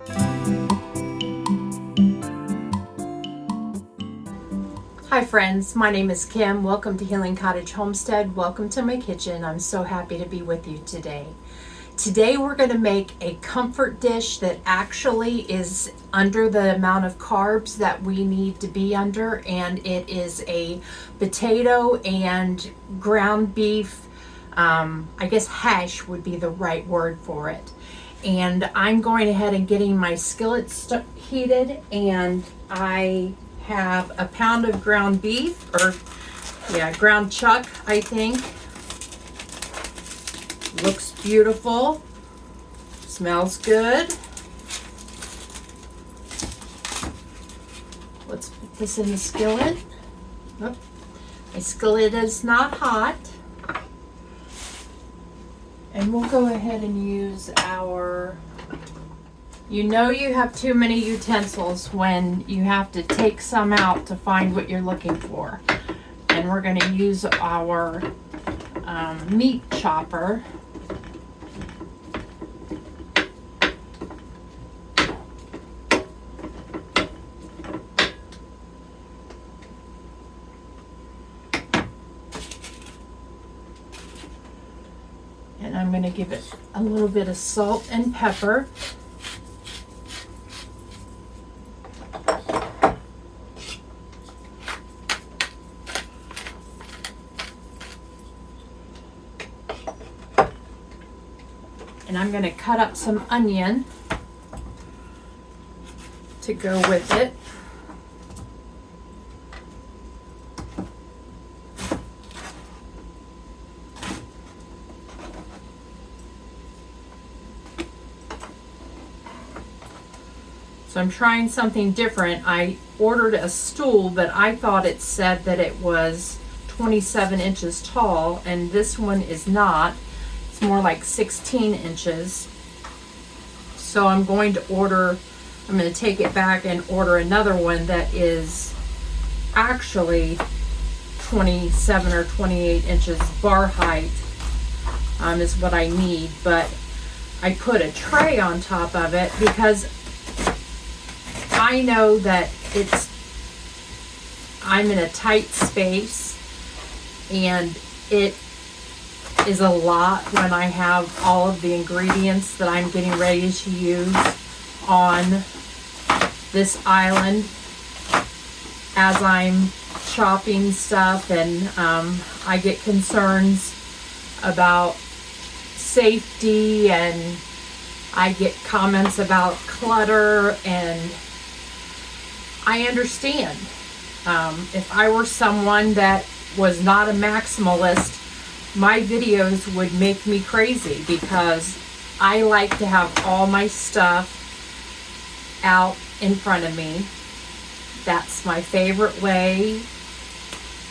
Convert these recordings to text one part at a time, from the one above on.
Hi friends, my name is Kim. Welcome to Healing Cottage Homestead. Welcome to my kitchen. I'm so happy to be with you today. Today we're going to make a comfort dish that actually is under the amount of carbs that we need to be under, and it is a potato and ground beef, I guess hash would be the right word for it. And I'm going ahead and getting my skillet heated, and I have a pound of ground beef, or ground chuck, I think. Looks beautiful, smells good. Let's put this in the skillet. Oh, my skillet is not hot. And we'll go ahead and use our, you know you have too many utensils when you have to take some out to find what you're looking for. And we're going to use our meat chopper. And I'm going to give it a little bit of salt and pepper. And I'm going to cut up some onion to go with it. So I'm trying something different. I ordered a stool, but I thought it said that it was 27 inches tall, and this one is not. It's more like 16 inches. So I'm going to take it back and order another one that is actually 27 or 28 inches bar height, is what I need. But I put a tray on top of it because I know that I'm in a tight space, and it is a lot when I have all of the ingredients that I'm getting ready to use on this island as I'm chopping stuff, and I get concerns about safety, and I get comments about clutter, and I understand. If I were someone that was not a maximalist, my videos would make me crazy because I like to have all my stuff out in front of me. That's my favorite way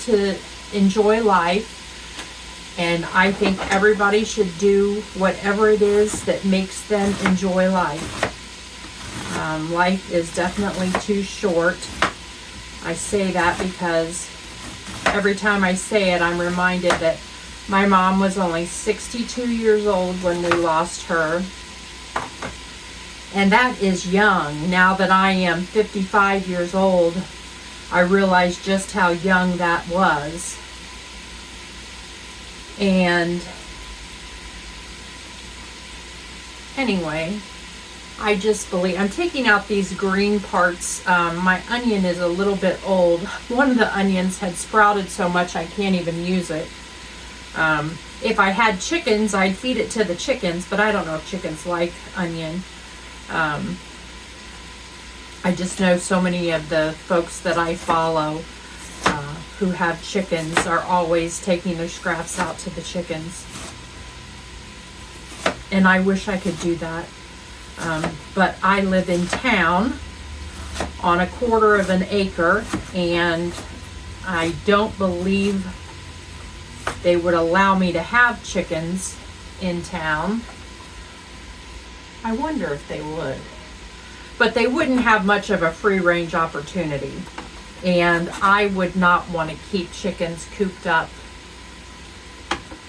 to enjoy life, and I think everybody should do whatever it is that makes them enjoy life. Life is definitely too short. I say that because every time I say it, I'm reminded that my mom was only 62 years old when we lost her. And that is young. Now that I am 55 years old, I realize just how young that was. And anyway, I just believe, I'm taking out these green parts. My onion is a little bit old. One of the onions had sprouted so much I can't even use it. If I had chickens, I'd feed it to the chickens, but I don't know if chickens like onion. I just know so many of the folks that I follow who have chickens are always taking their scraps out to the chickens. And I wish I could do that. But I live in town on a quarter of an acre, and I don't believe they would allow me to have chickens in town. I wonder if they would. But they wouldn't have much of a free range opportunity. And I would not want to keep chickens cooped up.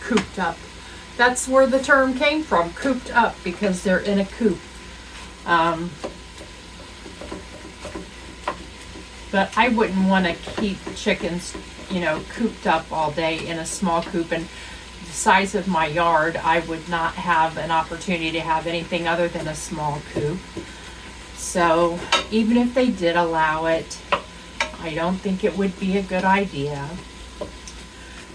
Cooped up. That's where the term came from, cooped up, because they're in a coop. Um, but I wouldn't want to keep chickens, you know, cooped up all day in a small coop. And the size of my yard, I would not have an opportunity to have anything other than a small coop. So even if they did allow it, I don't think it would be a good idea.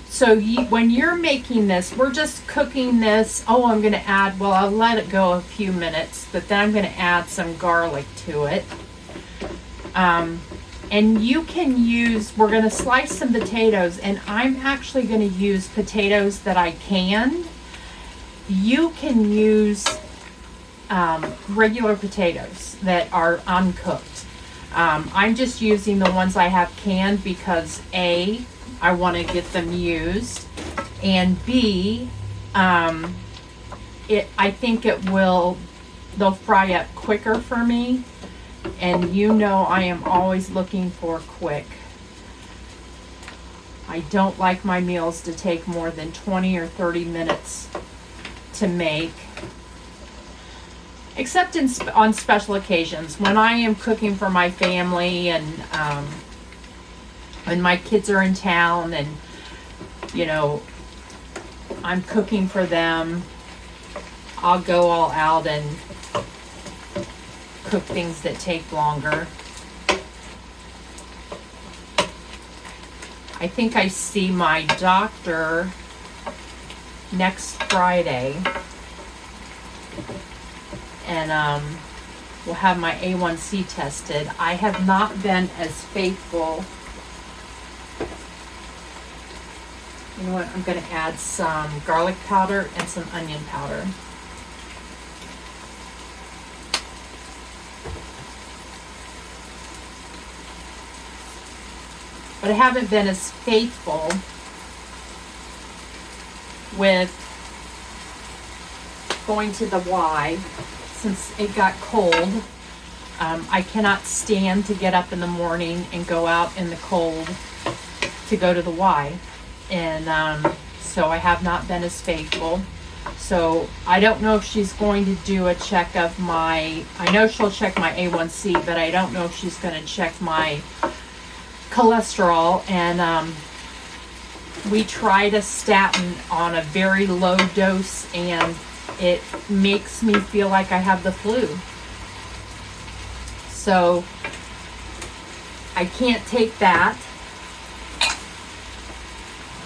So when you're making this, we're just cooking this. Oh, I'm going to add, well, I'll let it go a few minutes, but then I'm going to add some garlic to it. And you can use, we're going to slice some potatoes, and I'm actually going to use potatoes that I canned. You can use regular potatoes that are uncooked. I'm just using the ones I have canned because A, I want to get them used, and B, I think they'll fry up quicker for me, and you know I am always looking for quick. I don't like my meals to take more than 20 or 30 minutes to make, except on special occasions when I am cooking for my family and when my kids are in town and, you know, I'm cooking for them, I'll go all out and cook things that take longer. I think I see my doctor next Friday, and we'll have my A1C tested. I have not been as faithful. You know what, I'm going to add some garlic powder and some onion powder. But I haven't been as faithful with going to the Y since it got cold. I cannot stand to get up in the morning and go out in the cold to go to the Y. And so I have not been as faithful. So I don't know if she's going to do a check of I know she'll check my A1C, but I don't know if she's going to check my cholesterol. And we tried a statin on a very low dose, and it makes me feel like I have the flu. So I can't take that.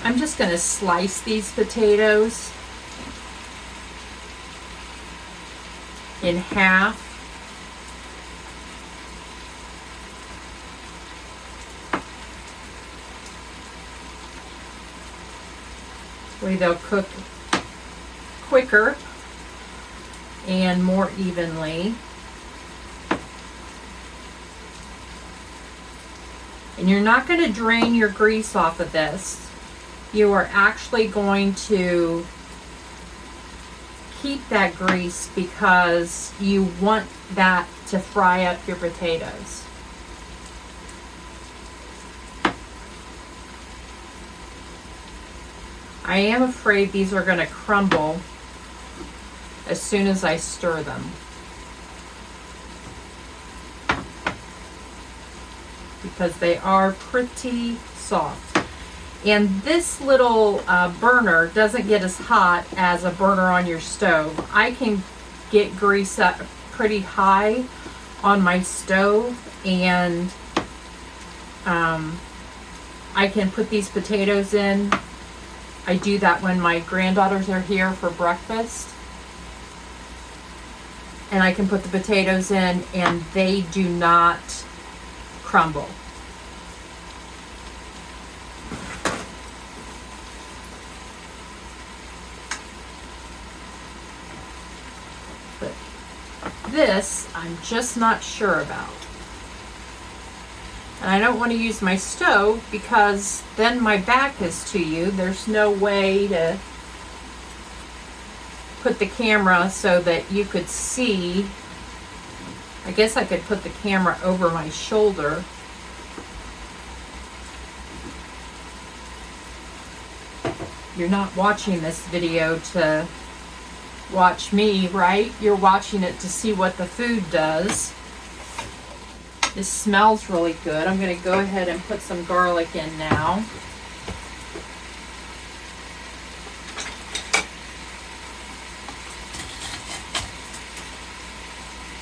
I'm just going to slice these potatoes in half. Way they'll cook quicker and more evenly. And you're not going to drain your grease off of this. You are actually going to keep that grease because you want that to fry up your potatoes. I am afraid these are going to crumble as soon as I stir them, because they are pretty soft. And this little burner doesn't get as hot as a burner on your stove. I can get grease up pretty high on my stove, and I can put these potatoes in. I do that when my granddaughters are here for breakfast. And I can put the potatoes in and they do not crumble. But this, I'm just not sure about. And I don't want to use my stove because then my back is to you. There's no way to put the camera so that you could see. I guess I could put the camera over my shoulder. You're not watching this video to watch me, right? You're watching it to see what the food does. This smells really good. I'm going to go ahead and put some garlic in now.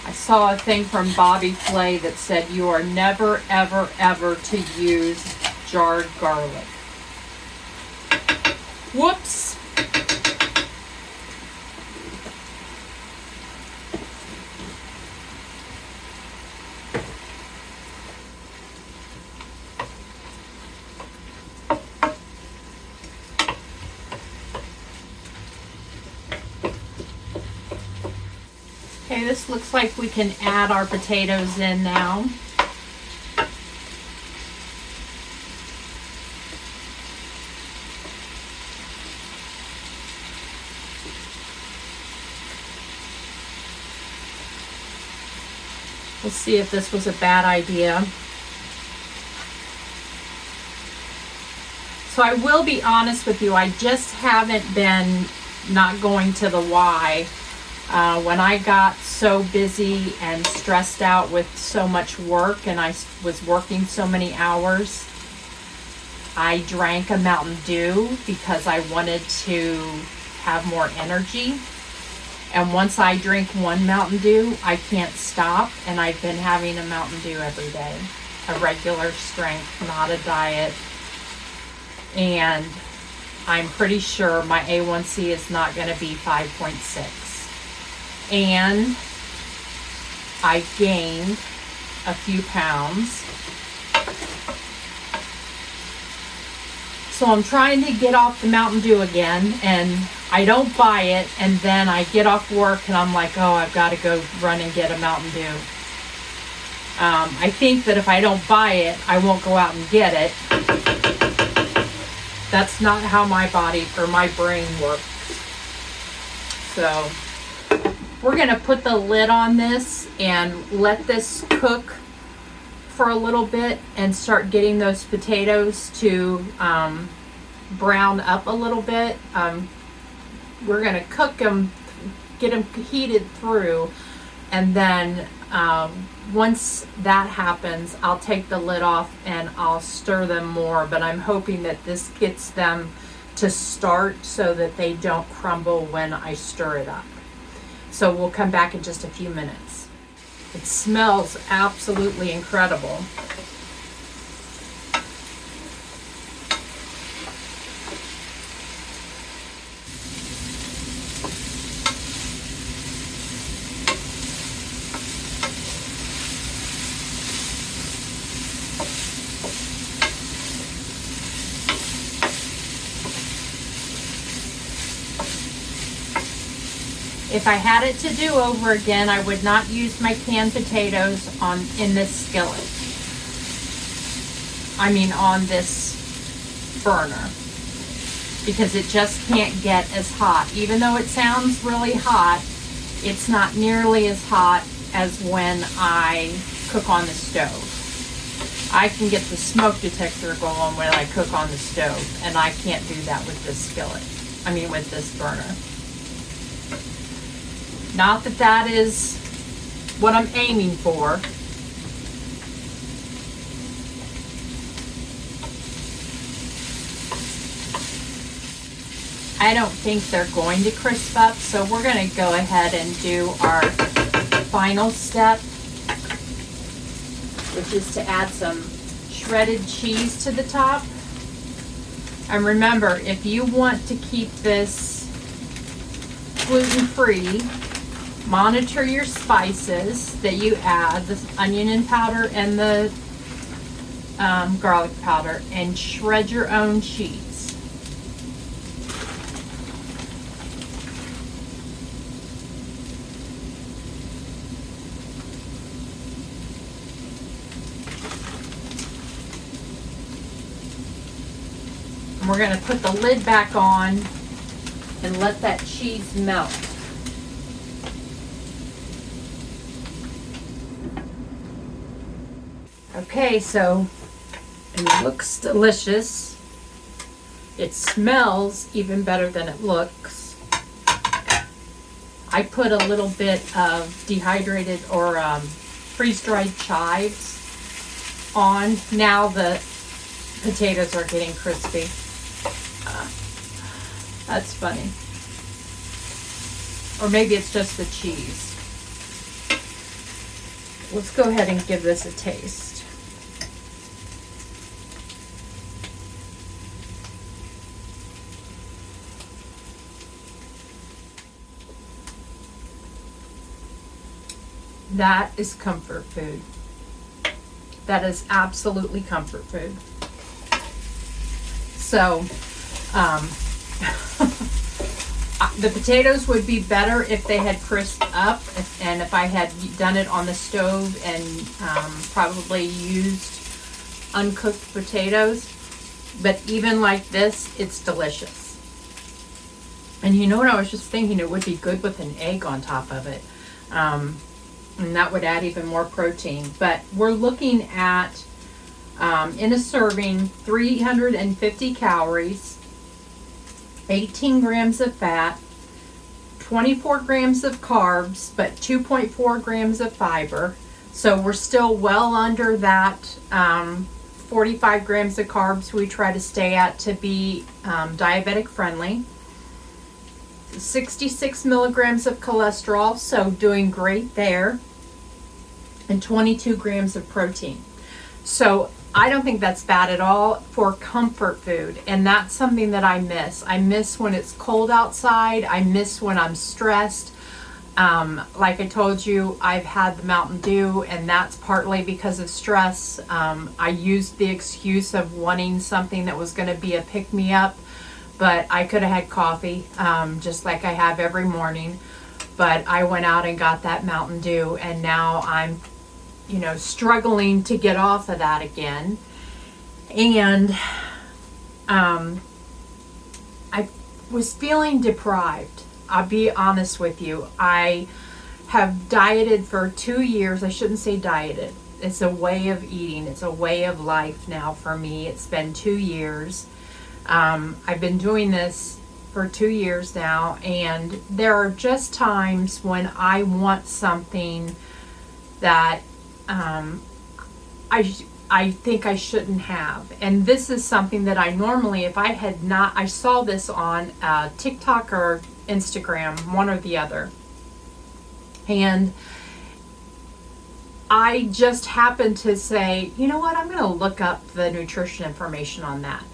I saw a thing from Bobby Flay that said you are never, ever, ever to use jarred garlic. Whoops! Okay, this looks like we can add our potatoes in now. We'll see if this was a bad idea. So I will be honest with you, I just haven't been not going to the Y. When I got so busy and stressed out with so much work and I was working so many hours, I drank a Mountain Dew because I wanted to have more energy. And once I drink one Mountain Dew, I can't stop. And I've been having a Mountain Dew every day, a regular strength, not a diet. And I'm pretty sure my A1C is not going to be 5.6. And I gained a few pounds. So I'm trying to get off the Mountain Dew again, and I don't buy it, and then I get off work and I'm like, oh, I've got to go run and get a Mountain Dew. I think that if I don't buy it, I won't go out and get it. That's not how my body or my brain works. So we're going to put the lid on this and let this cook for a little bit and start getting those potatoes to brown up a little bit. We're going to cook them, get them heated through, and then once that happens, I'll take the lid off and I'll stir them more, but I'm hoping that this gets them to start so that they don't crumble when I stir it up. So we'll come back in just a few minutes. It smells absolutely incredible. If I had it to do over again, I would not use my canned potatoes in this skillet. I mean on this burner, because it just can't get as hot. Even though it sounds really hot, it's not nearly as hot as when I cook on the stove. I can get the smoke detector going when I cook on the stove, and I can't do that with this skillet. I mean with this burner. Not that that is what I'm aiming for. I don't think they're going to crisp up, so we're going to go ahead and do our final step, which is to add some shredded cheese to the top. And remember, if you want to keep this gluten-free, monitor your spices that you add, the onion and powder and the garlic powder, and shred your own cheese. And we're going to put the lid back on and let that cheese melt. Okay, so it looks delicious. It smells even better than it looks. I put a little bit of dehydrated or freeze-dried chives on. Now the potatoes are getting crispy. That's funny. Or maybe it's just the cheese. Let's go ahead and give this a taste. That is comfort food. That is absolutely comfort food. So, the potatoes would be better if they had crisped up, and if I had done it on the stove and probably used uncooked potatoes. But even like this, it's delicious. And you know what I was just thinking? It would be good with an egg on top of it. And that would add even more protein. But we're looking at, in a serving, 350 calories, 18 grams of fat, 24 grams of carbs, but 2.4 grams of fiber. So we're still well under that 45 grams of carbs we try to stay at to be diabetic friendly. 66 milligrams of cholesterol, so doing great there, and 22 grams of protein. So I don't think that's bad at all for comfort food, and that's something that I miss. I miss when it's cold outside. I miss when I'm stressed. Like I told you, I've had the Mountain Dew, and that's partly because of stress. I used the excuse of wanting something that was going to be a pick-me-up, but I could have had coffee, just like I have every morning. But I went out and got that Mountain Dew, and now I'm, struggling to get off of that again. And I was feeling deprived. I'll be honest with you. I have dieted for 2 years. I shouldn't say dieted. It's a way of eating. It's a way of life now for me. It's been 2 years. I've been doing this for 2 years now, and there are just times when I want something that I think I shouldn't have. And this is something that I normally, if I had not, I saw this on TikTok or Instagram, one or the other. And I just happened to say, you know what, I'm going to look up the nutrition information on that.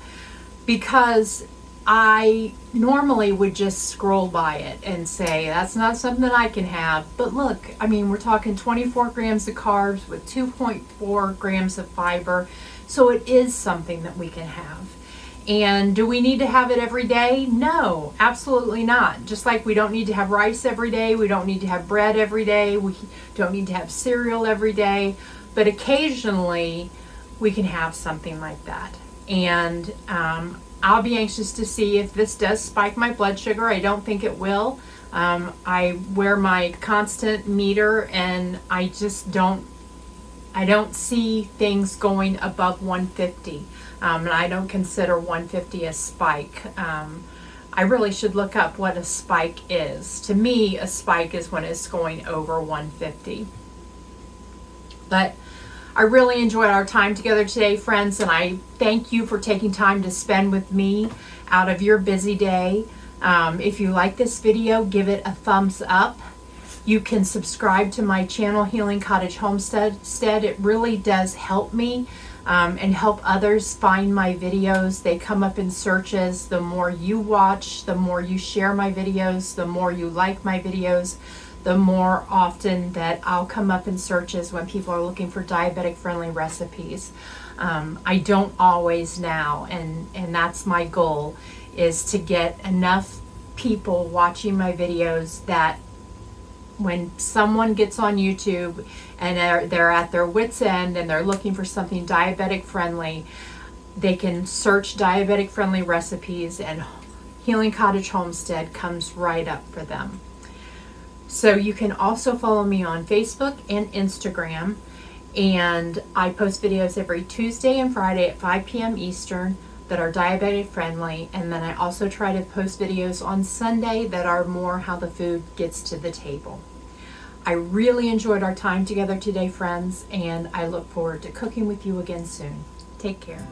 Because I normally would just scroll by it and say, that's not something I can have. But look, we're talking 24 grams of carbs with 2.4 grams of fiber. So it is something that we can have. And do we need to have it every day? No, absolutely not. Just like we don't need to have rice every day. We don't need to have bread every day. We don't need to have cereal every day. But occasionally we can have something like that. And I'll be anxious to see if this does spike my blood sugar. I don't think it will. I wear my constant meter, and I just don't see things going above 150. And I don't consider 150 a spike. I really should look up what a spike is. To me, a spike is when it's going over 150. But I really enjoyed our time together today, friends, and I thank you for taking time to spend with me out of your busy day. If you like this video, give it a thumbs up. You can subscribe to my channel, Healing Cottage Homestead. It really does help me and help others find my videos. They come up in searches. The more you watch, the more you share my videos, the more you like my videos, the more often that I'll come up in searches when people are looking for diabetic friendly recipes. I don't always now, and that's my goal, is to get enough people watching my videos that when someone gets on YouTube and they're at their wit's end and they're looking for something diabetic friendly, they can search diabetic friendly recipes and Healing Cottage Homestead comes right up for them. So you can also follow me on Facebook and Instagram, and I post videos every Tuesday and Friday at 5 p.m. Eastern. that are diabetic friendly, and then I also try to post videos on Sunday that are more how the food gets to the table. I really enjoyed our time together today, friends, and I look forward to cooking with you again soon. Take care.